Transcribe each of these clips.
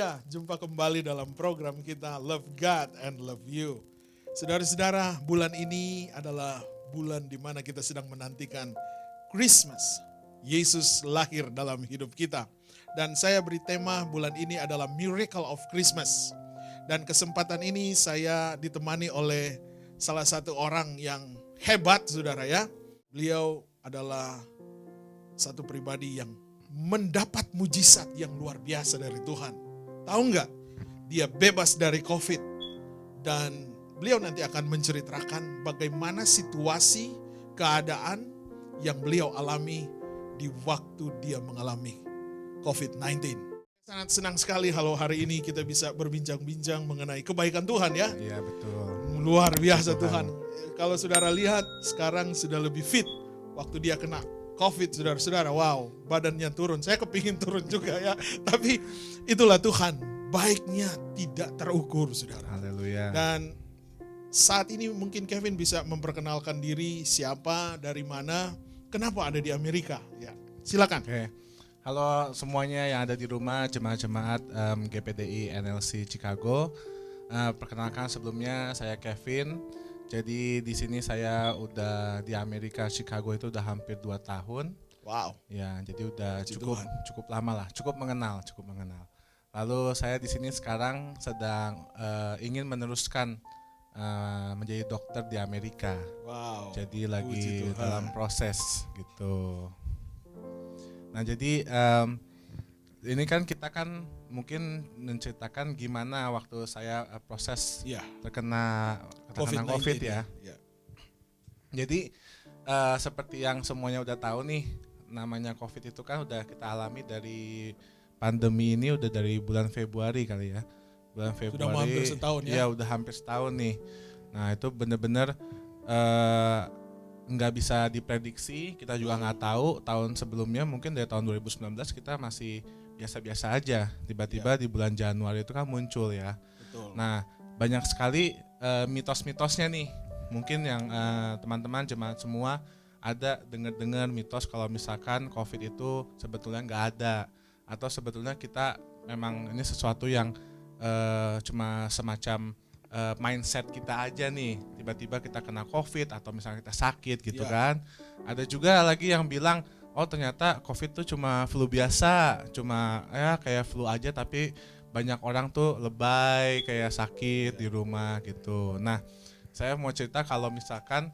Ya, jumpa kembali dalam program kita Love God and Love You. Saudara-saudara, bulan ini adalah bulan di mana kita sedang menantikan Christmas. Yesus lahir dalam hidup kita. Dan saya beri tema bulan ini adalah Miracle of Christmas. Dan kesempatan ini saya ditemani oleh salah satu orang yang hebat, saudara ya. Beliau adalah satu pribadi yang mendapat mujizat yang luar biasa dari Tuhan. Tahu nggak? Dia bebas dari COVID. Dan beliau nanti akan menceritakan bagaimana situasi, keadaan yang beliau alami di waktu dia mengalami COVID-19. Sangat senang sekali kalau hari ini kita bisa berbincang-bincang mengenai kebaikan Tuhan ya. Iya betul. Luar biasa Tuhan. Kalau saudara lihat sekarang sudah lebih fit. Waktu dia kena COVID, saudara-saudara, wow, badannya turun. Saya kepingin turun juga ya. Tapi itulah Tuhan, baiknya tidak terukur, saudara. Haleluya. Dan saat ini mungkin Kevin bisa memperkenalkan diri, siapa, dari mana, kenapa ada di Amerika. Ya, silakan. Oke. Halo semuanya yang ada di rumah, jemaat-jemaat GPDI NLC Chicago. Perkenalkan sebelumnya saya Kevin. Jadi di sini saya udah di Amerika Chicago itu udah hampir 2 tahun. Wow. Ya, jadi udah Puji cukup lama lah, cukup mengenal. Lalu saya di sini sekarang sedang ingin meneruskan menjadi dokter di Amerika. Wow. Jadi Puji lagi Tuhan. dalam proses gitu. Nah jadi ini kan kita kan mungkin menceritakan gimana waktu saya proses Ya, terkena COVID ya. Ya. Jadi seperti yang semuanya udah tahu nih, namanya COVID itu kan udah kita alami dari pandemi ini udah dari bulan Februari kali ya. Bulan Februari. Sudah mau hampir setahun ya? Iya udah hampir setahun nih. Nah itu bener-bener nggak bisa diprediksi, kita juga nggak tahu. Tahun sebelumnya mungkin dari tahun 2019 kita masih biasa-biasa aja. Tiba-tiba di bulan Januari itu kan muncul ya. Betul. Nah banyak sekali mitos-mitosnya nih. Mungkin yang teman-teman jemaat semua ada dengar-dengar mitos kalau misalkan COVID itu sebetulnya nggak ada. Atau sebetulnya kita memang ini sesuatu yang cuma semacam mindset kita aja nih, tiba-tiba kita kena COVID atau misalnya kita sakit gitu kan. Ada juga lagi yang bilang, oh ternyata COVID tuh cuma flu biasa, cuma ya kayak flu aja tapi banyak orang tuh lebay kayak sakit di rumah gitu. Nah saya mau cerita kalau misalkan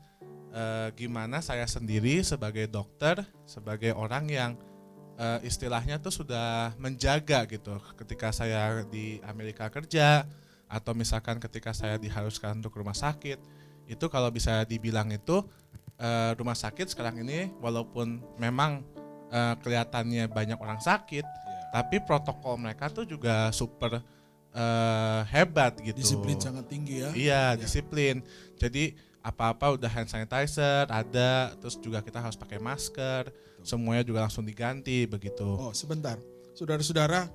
gimana saya sendiri sebagai dokter, sebagai orang yang istilahnya tuh sudah menjaga gitu ketika saya di Amerika kerja, atau misalkan ketika saya diharuskan untuk rumah sakit, itu kalau bisa dibilang itu rumah sakit sekarang ini walaupun memang kelihatannya banyak orang sakit, tapi protokol mereka tuh juga super hebat gitu. Disiplin sangat tinggi ya. Iya, disiplin. Jadi apa-apa udah hand sanitizer ada, terus juga kita harus pakai masker, semuanya juga langsung diganti begitu. Oh sebentar, saudara-saudara,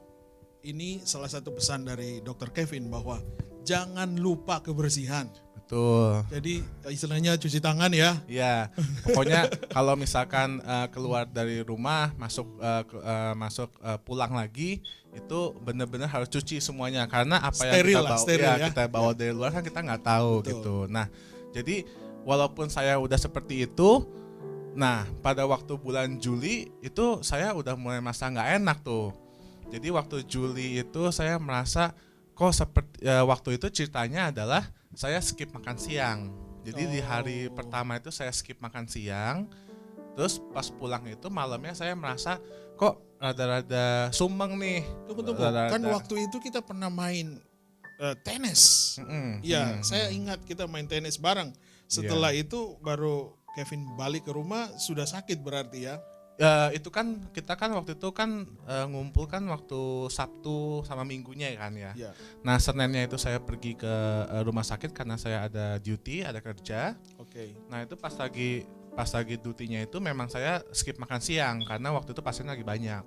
ini salah satu pesan dari Dr. Kevin bahwa jangan lupa kebersihan. Betul. Jadi istilahnya cuci tangan ya. Iya, pokoknya kalau misalkan keluar dari rumah masuk pulang lagi itu benar-benar harus cuci semuanya karena apa Steril yang lah, kita bawa steril ya. kita bawa dari luar kan kita nggak tahu. Betul. Gitu. Nah, jadi walaupun saya udah seperti itu, nah pada waktu bulan Juli itu saya udah mulai merasa nggak enak tuh. Jadi waktu Juli itu saya merasa kok seperti waktu itu ceritanya adalah saya skip makan siang. Jadi di hari pertama itu saya skip makan siang. Terus pas pulang itu malamnya saya merasa kok rada-rada sumeng nih. Tunggu. Kan waktu itu kita pernah main tenis. Iya, saya ingat kita main tenis bareng. Setelah itu baru Kevin balik ke rumah sudah sakit berarti ya. Itu kan kita kan waktu itu kan ngumpul kan waktu Sabtu sama Minggunya kan ya. Iya. Nah Seninnya itu saya pergi ke rumah sakit karena saya ada duty, ada kerja. Oke. Nah itu pas lagi duty-nya itu memang saya skip makan siang karena waktu itu pasien lagi banyak.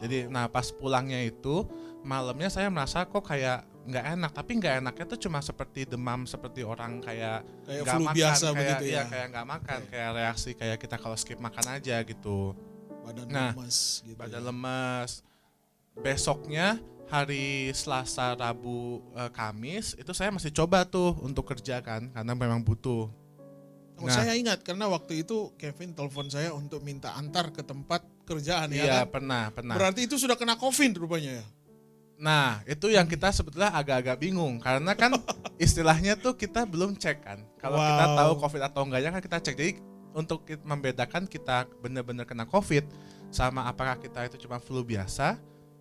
Jadi nah pas pulangnya itu malamnya saya merasa kok kayak nggak enak, tapi nggak enaknya tuh cuma seperti demam, seperti orang kayak nggak flu makan, biasa kayak begitu ya. kayak nggak makan, kayak reaksi kayak kita kalau skip makan aja gitu. Badan Nah, lemas gitu. Badan lemas. Besoknya hari Selasa, Rabu, Kamis itu saya masih coba tuh untuk kerja kan karena memang butuh. Oh, Nah. saya ingat karena waktu itu Kevin telepon saya untuk minta antar ke tempat kerjaan ya Iya, kan? pernah. Berarti itu sudah kena COVID rupanya ya? Nah, itu yang kita sebetulnya agak-agak bingung karena kan istilahnya tuh kita belum cek kan. Kalau kita Wow. tahu COVID atau enggaknya kan kita cek. Jadi untuk membedakan kita benar-benar kena COVID sama apakah kita itu cuma flu biasa,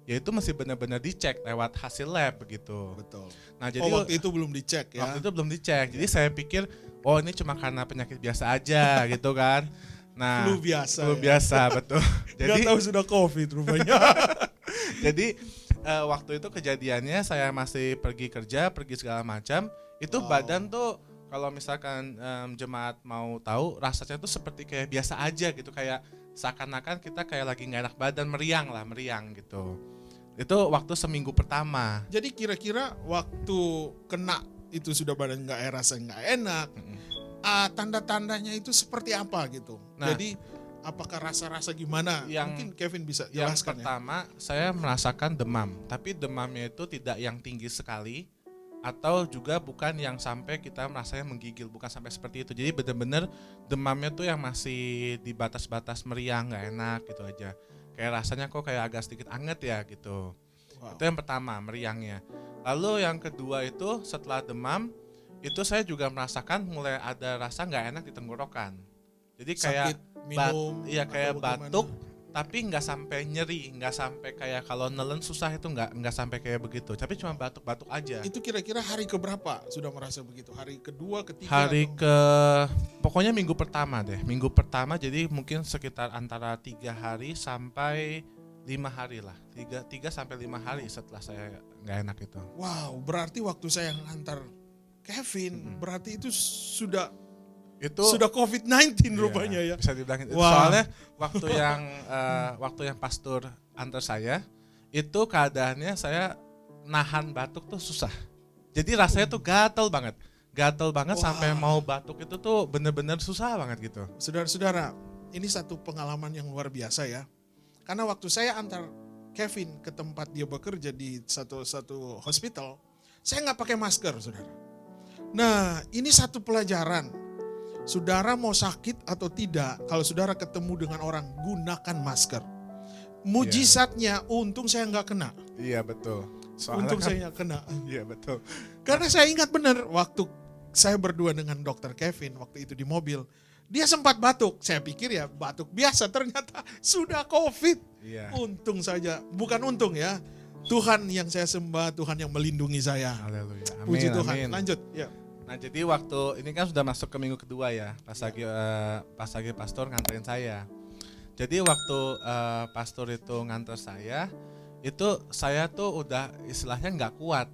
yaitu mesti benar-benar dicek lewat hasil lab begitu. Betul. Nah, jadi Waktu itu belum dicek ya? waktu itu belum dicek. Jadi saya pikir, oh ini cuma karena penyakit biasa aja gitu kan. Nah, Flu biasa flu ya? biasa betul. Nggak Jadi tahu sudah COVID rupanya. jadi waktu itu kejadiannya saya masih pergi kerja, pergi segala macam. Itu Wow. badan tuh kalau misalkan jemaat mau tahu rasanya tuh seperti kayak biasa aja gitu, kayak seakan-akan kita kayak lagi nggak enak badan, meriang gitu. Itu waktu seminggu pertama. Jadi kira-kira waktu kena itu sudah badan rasa nggak enak, tanda-tandanya itu seperti apa gitu? Nah. Jadi apakah rasa-rasa gimana? Mungkin Kevin bisa Yang jelaskan ya. pertama saya merasakan demam, tapi demamnya itu tidak yang tinggi sekali atau juga bukan yang sampai kita merasanya menggigil, bukan sampai seperti itu. Jadi benar-benar demamnya tuh yang masih di batas-batas meriang, nggak enak gitu aja. Kayak rasanya kok kayak agak sedikit anget ya gitu. Wow. Itu yang pertama, meriangnya. Lalu yang kedua itu setelah demam itu saya juga merasakan mulai ada rasa nggak enak di tenggorokan. Jadi kayak Sakit, minum, kayak atau bagaimana? batuk, tapi nggak sampai nyeri, nggak sampai kayak kalau nelen susah itu nggak sampai kayak begitu, tapi cuma batuk-batuk aja. Itu kira-kira hari keberapa sudah merasa begitu? Hari kedua, ketiga? Hari atau- pokoknya minggu pertama deh, minggu pertama jadi mungkin sekitar antara 3 hari sampai 5 hari lah, 3 sampai 5 hari setelah saya nggak enak itu. Wow, berarti waktu saya ngantar Kevin, berarti itu sudah Itu COVID-19 iya, rupanya ya. bisa dibilang itu. Wah. Soalnya waktu yang pastor antar saya itu keadaannya saya nahan batuk tuh susah. Jadi rasanya tuh gatel banget Wah. sampai mau batuk itu tuh bener-bener susah banget gitu. Saudara-saudara, ini satu pengalaman yang luar biasa ya. Karena waktu saya antar Kevin ke tempat dia bekerja di satu hospital, saya nggak pakai masker, saudara. Nah, ini satu pelajaran. Saudara mau sakit atau tidak, kalau saudara ketemu dengan orang, gunakan masker. Mujizatnya, untung saya nggak kena. Iya betul. Untung saya nggak kena. Iya betul. Karena saya ingat benar waktu saya berdua dengan dokter Kevin waktu itu di mobil, dia sempat batuk. Saya pikir ya batuk biasa, ternyata sudah COVID. Iya. Untung saja, bukan untung ya. Tuhan yang saya sembah, Tuhan yang melindungi saya. Haleluya. Amin. Puji Tuhan. Amin. Lanjut. Ya. Nah jadi waktu ini kan sudah masuk ke minggu kedua ya, pas lagi pastor nganterin saya. Jadi waktu pastor itu nganter saya, itu saya tuh udah istilahnya nggak kuat.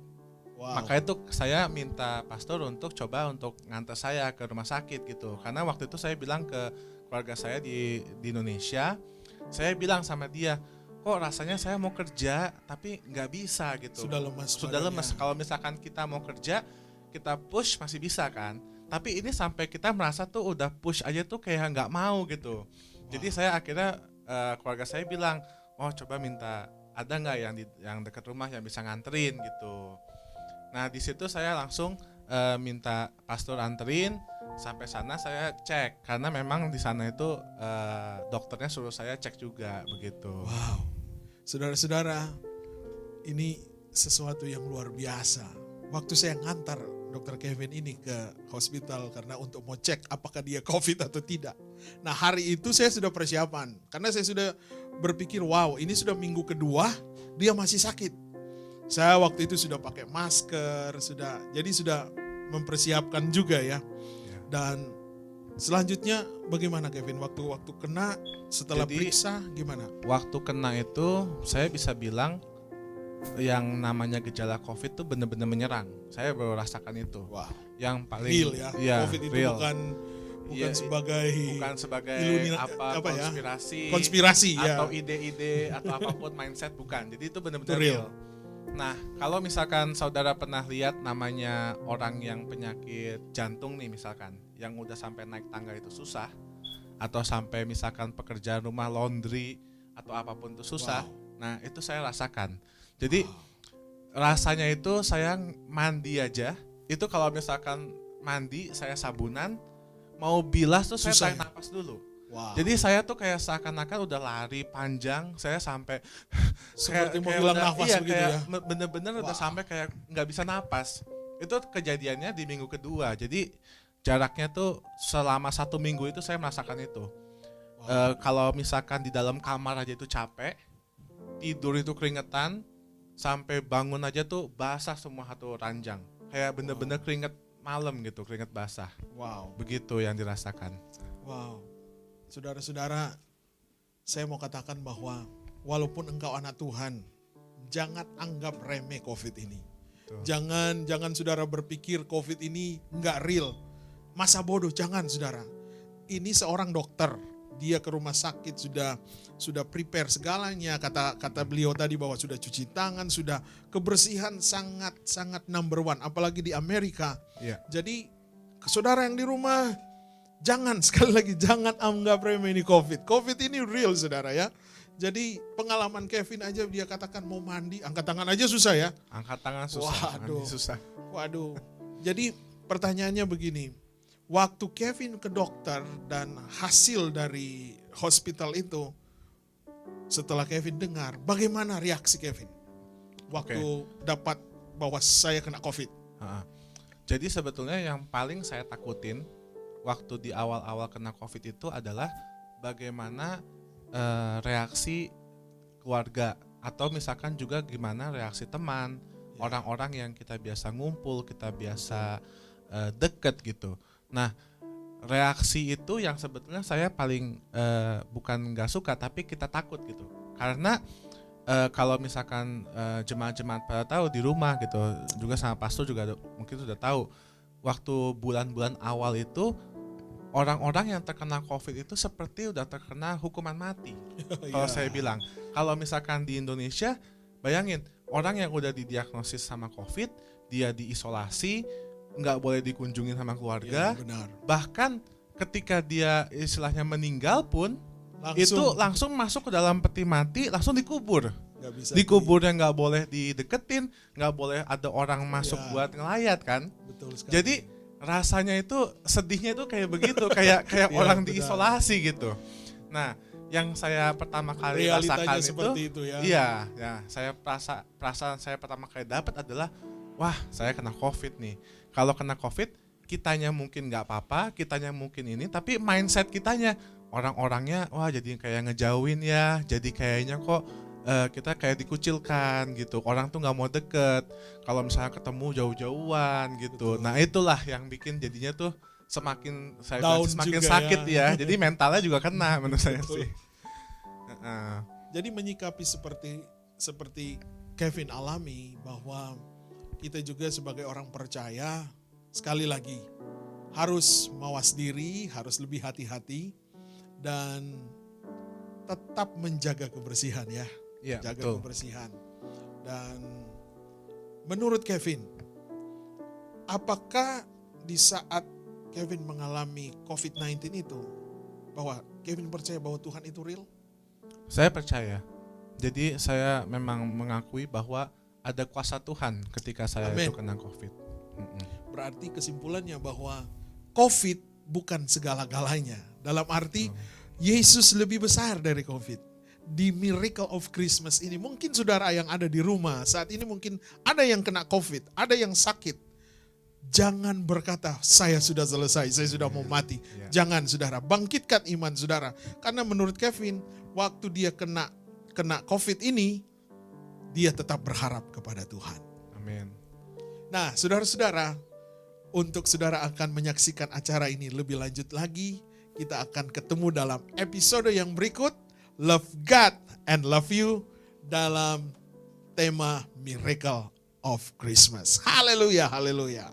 Wow. Makanya tuh saya minta pastor untuk coba untuk nganter saya ke rumah sakit gitu. Karena waktu itu saya bilang ke keluarga saya di Indonesia, saya bilang sama dia, kok rasanya saya mau kerja tapi nggak bisa gitu. Sudah lemas. Sudah badannya. lemas. Kalau misalkan kita mau kerja, kita push masih bisa kan. Tapi ini sampai kita merasa tuh udah push aja tuh kayak nggak mau gitu. Jadi saya akhirnya keluarga saya bilang, oh coba minta ada nggak yang dekat rumah yang bisa nganterin gitu. Nah di situ saya langsung minta pastor anterin. Sampai sana saya cek karena memang di sana itu dokternya suruh saya cek juga begitu. Wow. Saudara-saudara, ini sesuatu yang luar biasa. Waktu saya ngantar Dr. Kevin ini ke hospital karena untuk mau cek apakah dia COVID atau tidak. Nah hari itu saya sudah persiapan karena saya sudah berpikir wow ini sudah minggu kedua dia masih sakit. Saya waktu itu sudah pakai masker, jadi sudah mempersiapkan juga ya. Dan selanjutnya bagaimana Kevin waktu kena setelah Jadi, periksa gimana? Waktu kena itu saya bisa bilang yang namanya gejala COVID tuh benar-benar menyerang. Saya baru rasakan itu. Wah, Yang paling real ya. iya, COVID itu real. bukan Iya, bukan sebagai apa ya? konspirasi ya. atau ide-ide atau apapun mindset bukan. Jadi itu benar-benar Itu real. real. Nah, kalau misalkan saudara pernah lihat namanya orang yang penyakit jantung nih misalkan, yang udah sampai naik tangga itu susah, atau sampai misalkan pekerjaan rumah laundry atau apapun itu susah. Wow. Nah, itu saya rasakan. Jadi rasanya itu saya mandi aja, itu kalau misalkan mandi saya sabunan, mau bilas tuh saya Susah tarik ya? napas dulu. Wow. Jadi saya tuh kayak seakan-akan udah lari panjang, saya sampai Seperti mau kayak hilang udah, nafas iya, begitu kayak ya. bener-bener udah Wow. sampai kayak nggak bisa napas. Itu kejadiannya di minggu kedua. Jadi jaraknya tuh selama 1 minggu itu saya merasakan itu. Wow. Kalau misalkan di dalam kamar aja itu capek, tidur itu keringetan, sampai bangun aja tuh basah semua satu ranjang. Kayak bener-bener keringet malam gitu, keringet basah. Wow. Begitu yang dirasakan. Wow. Saudara-saudara, saya mau katakan bahwa walaupun engkau anak Tuhan, jangan anggap remeh COVID ini. Betul. Jangan saudara berpikir COVID ini enggak real. Masa bodoh, jangan saudara. Ini seorang dokter, dia ke rumah sakit sudah prepare segalanya. Kata beliau tadi bahwa sudah cuci tangan, sudah kebersihan sangat number one. Apalagi di Amerika. Iya. Jadi saudara yang di rumah, jangan sekali lagi jangan anggap remeh ini COVID. COVID ini real saudara ya. Jadi pengalaman Kevin aja dia katakan mau mandi, angkat tangan aja susah ya. Angkat tangan susah, Waduh. mandi susah. Waduh. Jadi pertanyaannya begini. Waktu Kevin ke dokter dan hasil dari hospital itu, setelah Kevin dengar, bagaimana reaksi Kevin? Waktu dapat bahwa saya kena COVID. Ha-ha. Jadi sebetulnya yang paling saya takutin waktu di awal-awal kena COVID itu adalah bagaimana reaksi keluarga atau misalkan juga gimana reaksi teman, orang-orang yang kita biasa ngumpul, kita biasa deket gitu. Nah, reaksi itu yang sebetulnya saya paling bukan nggak suka tapi kita takut gitu. Karena kalau misalkan jemaat-jemaat pada tahu di rumah gitu, juga sama pastor juga mungkin sudah tahu, waktu bulan-bulan awal itu orang-orang yang terkena COVID itu seperti udah terkena hukuman mati. Kalau saya bilang, kalau misalkan di Indonesia, bayangin orang yang udah didiagnosis sama COVID, dia diisolasi, nggak boleh dikunjungin sama keluarga, Ya, benar. bahkan ketika dia istilahnya meninggal pun itu langsung masuk ke dalam peti mati, langsung dikubur. Nggak bisa Dikubur yang nggak boleh dideketin, nggak boleh ada orang masuk Ya. buat ngelayat kan. Betul sekali. Jadi rasanya itu sedihnya itu kayak begitu, kayak Iya, orang benar. diisolasi gitu. Nah, yang saya pertama kali realitanya rasakan seperti itu ya. iya, ya saya perasaan saya pertama kali dapat adalah, wah saya kena COVID nih. Kalau kena COVID, kitanya mungkin nggak apa-apa, kitanya mungkin ini, tapi mindset kitanya orang-orangnya, wah jadi kayak ngejauhin ya, jadi kayaknya kok kita kayak dikucilkan gitu. Orang tuh nggak mau deket. Kalau misalnya ketemu jauh-jauhan gitu. Betul. Nah itulah yang bikin jadinya tuh semakin saya Down bilang semakin juga sakit ya. ya. Jadi mentalnya juga kena menurut saya Betul. sih. Heeh. Jadi menyikapi seperti Kevin alami bahwa kita juga sebagai orang percaya sekali lagi harus mawas diri, harus lebih hati-hati dan tetap menjaga kebersihan ya. Iya, Jaga betul. kebersihan. Dan menurut Kevin, apakah di saat Kevin mengalami COVID-19 itu bahwa Kevin percaya bahwa Tuhan itu real? Saya percaya. Jadi saya memang mengakui bahwa ada kuasa Tuhan ketika saya Amin. itu kena COVID. Mm-mm. Berarti kesimpulannya bahwa COVID bukan segala-galanya. Dalam arti Yesus lebih besar dari COVID. Di Miracle of Christmas ini mungkin saudara yang ada di rumah saat ini mungkin ada yang kena COVID, ada yang sakit. Jangan berkata saya sudah selesai, saya sudah mau mati. Yeah. Jangan saudara, bangkitkan iman saudara. Karena menurut Kevin, waktu dia kena COVID ini, dia tetap berharap kepada Tuhan. Amin. Nah, saudara-saudara, untuk saudara akan menyaksikan acara ini lebih lanjut lagi, kita akan ketemu dalam episode yang berikut, Love God and Love You, dalam tema Miracle of Christmas. Haleluya, haleluya.